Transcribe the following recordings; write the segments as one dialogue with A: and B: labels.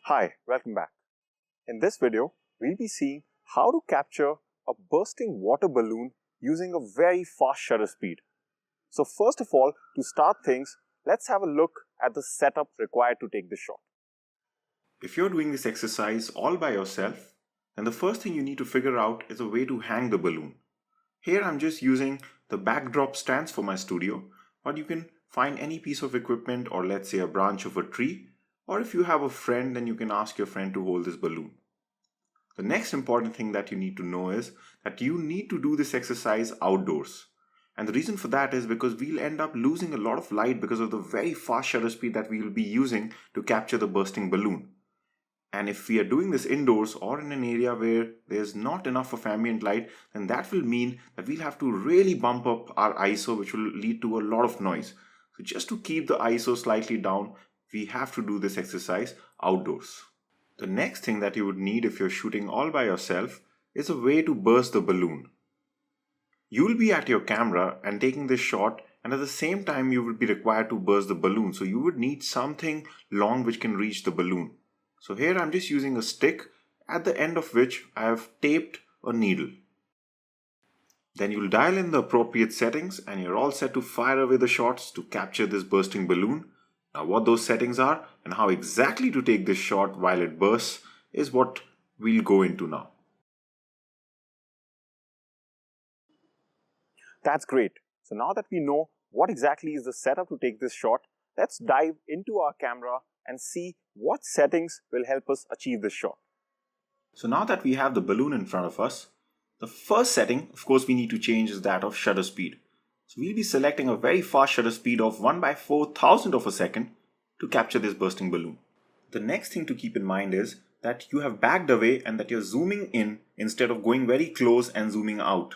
A: Hi, welcome back. In this video, we'll be seeing how to capture a bursting water balloon using a very fast shutter speed. So first of all, to start things, let's have a look at the setup required to take this shot.
B: If you're doing this exercise all by yourself, then the first thing you need to figure out is a way to hang the balloon. Here I'm just using the backdrop stands for my studio, but you can find any piece of equipment or let's say a branch of a tree, or if you have a friend, then you can ask your friend to hold this balloon. The next important thing that you need to know is that you need to do this exercise outdoors. And the reason for that is because we'll end up losing a lot of light because of the very fast shutter speed that we will be using to capture the bursting balloon. And if we are doing this indoors or in an area where there's not enough of ambient light, then that will mean that we'll have to really bump up our ISO, which will lead to a lot of noise. So just to keep the ISO slightly down, we have to do this exercise outdoors. The next thing that you would need if you're shooting all by yourself is a way to burst the balloon. You'll be at your camera and taking this shot, and at the same time you will be required to burst the balloon. So you would need something long which can reach the balloon. So here I'm just using a stick at the end of which I have taped a needle. Then you'll dial in the appropriate settings and you're all set to fire away the shots to capture this bursting balloon. Now what those settings are and how exactly to take this shot while it bursts is what we'll go into now.
A: That's great. So now that we know what exactly is the setup to take this shot, let's dive into our camera and see what settings will help us achieve this shot.
B: So now that we have the balloon in front of us, the first setting, of course, we need to change is that of shutter speed. So we'll be selecting a very fast shutter speed of 1/4000 of a second to capture this bursting balloon. The next thing to keep in mind is that you have backed away and that you're zooming in instead of going very close and zooming out.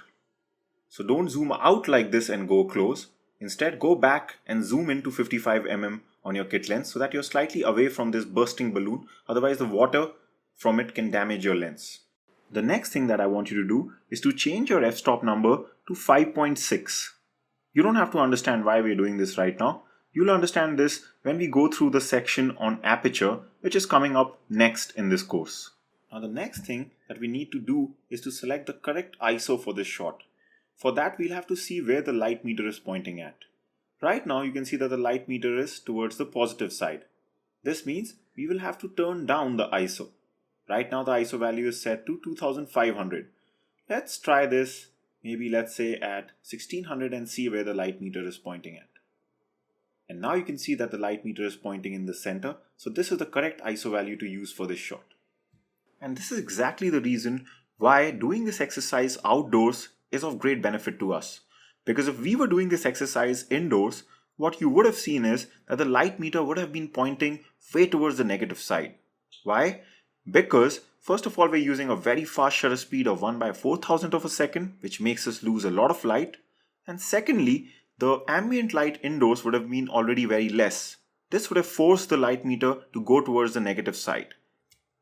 B: So don't zoom out like this and go close. Instead, go back and zoom into 55 mm on your kit lens so that you're slightly away from this bursting balloon. Otherwise, the water from it can damage your lens. The next thing that I want you to do is to change your f-stop number to 5.6. You don't have to understand why we're doing this right now. You'll understand this when we go through the section on aperture, which is coming up next in this course. Now the next thing that we need to do is to select the correct ISO for this shot. For that, we'll have to see where the light meter is pointing at. Right now, you can see that the light meter is towards the positive side. This means we will have to turn down the ISO. Right now, the ISO value is set to 2500. Let's try this, maybe let's say at 1600 and see where the light meter is pointing at. And now you can see that the light meter is pointing in the center. So this is the correct ISO value to use for this shot. And this is exactly the reason why doing this exercise outdoors is of great benefit to us. Because if we were doing this exercise indoors, what you would have seen is that the light meter would have been pointing way towards the negative side. Why? Because first of all, we're using a very fast shutter speed of 1/4000 of a second, which makes us lose a lot of light. And secondly, the ambient light indoors would have been already very less. This would have forced the light meter to go towards the negative side,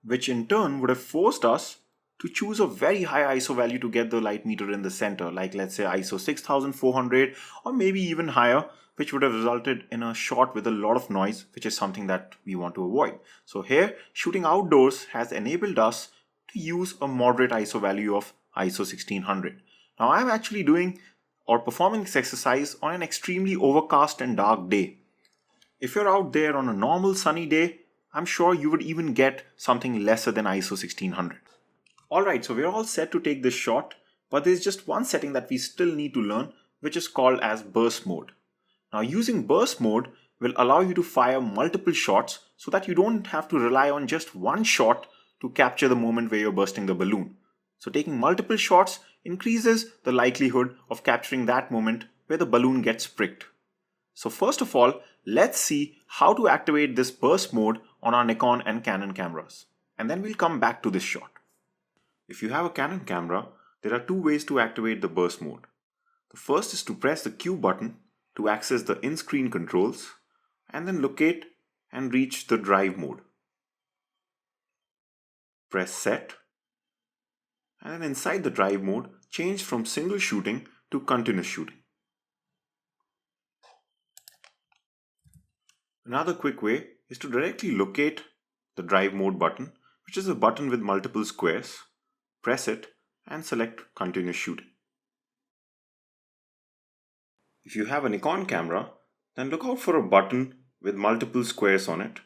B: which in turn would have forced us to choose a very high ISO value to get the light meter in the center, like let's say ISO 6400 or maybe even higher, which would have resulted in a shot with a lot of noise, which is something that we want to avoid. So here, shooting outdoors has enabled us to use a moderate ISO value of ISO 1600. Now I'm actually doing or performing this exercise on an extremely overcast and dark day. If you're out there on a normal sunny day, I'm sure you would even get something lesser than ISO 1600. Alright, so we're all set to take this shot, but there's just one setting that we still need to learn, which is called as burst mode. Now using burst mode will allow you to fire multiple shots so that you don't have to rely on just one shot to capture the moment where you're bursting the balloon. So taking multiple shots increases the likelihood of capturing that moment where the balloon gets pricked. So first of all, let's see how to activate this burst mode on our Nikon and Canon cameras. And then we'll come back to this shot. If you have a Canon camera, there are two ways to activate the burst mode. The first is to press the Q button to access the in-screen controls and then locate and reach the drive mode. Press set and then inside the drive mode, change from single shooting to continuous shooting. Another quick way is to directly locate the drive mode button, which is a button with multiple squares. Press it and select continuous shooting. If you have a Nikon camera, then look out for a button with multiple squares on it.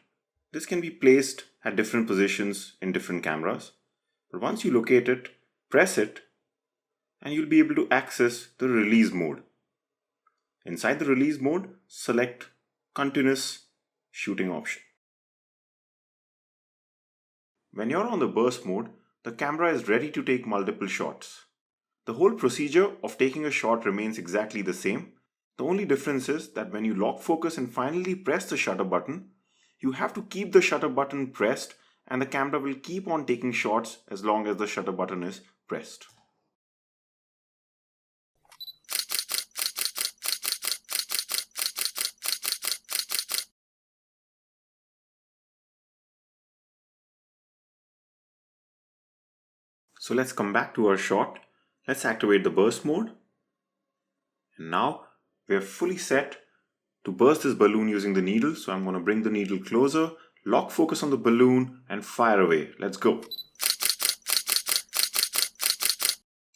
B: This can be placed at different positions in different cameras. But once you locate it, press it, and you'll be able to access the release mode. Inside the release mode, select continuous shooting option. When you're on the burst mode, the camera is ready to take multiple shots. The whole procedure of taking a shot remains exactly the same. The only difference is that when you lock focus and finally press the shutter button, you have to keep the shutter button pressed and the camera will keep on taking shots as long as the shutter button is pressed. So let's come back to our shot. Let's activate the burst mode. And now we are fully set to burst this balloon using the needle. So I'm going to bring the needle closer, lock focus on the balloon and fire away. Let's go.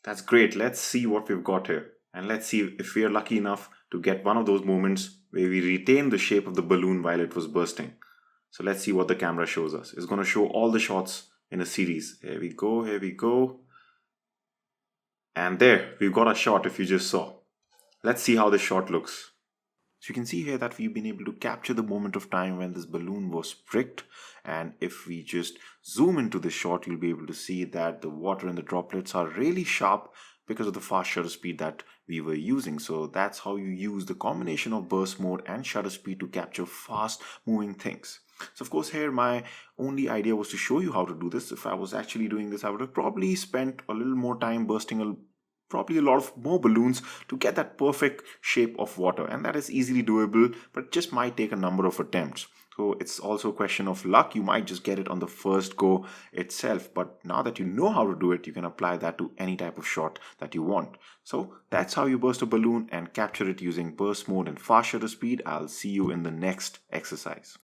B: That's great. Let's see what we've got here. And let's see if we are lucky enough to get one of those moments where we retain the shape of the balloon while it was bursting. So let's see what the camera shows us. It's going to show all the shots in a series. Here we go, here we go. And there, we've got a shot if you just saw. Let's see how this shot looks. So you can see here that we've been able to capture the moment of time when this balloon was pricked. And if we just zoom into this shot, you'll be able to see that the water and the droplets are really sharp because of the fast shutter speed that we were using. So that's how you use the combination of burst mode and shutter speed to capture fast moving things. So of course here my only idea was to show you how to do this. If I was actually doing this, I would have probably spent a little more time bursting probably a lot of more balloons to get that perfect shape of water, and that is easily doable, but it just might take a number of attempts. So it's also a question of luck. You might just get it on the first go itself, but now that you know how to do it, you can apply that to any type of shot that you want. So that's how you burst a balloon and capture it using burst mode and fast shutter speed. I'll see you in the next exercise.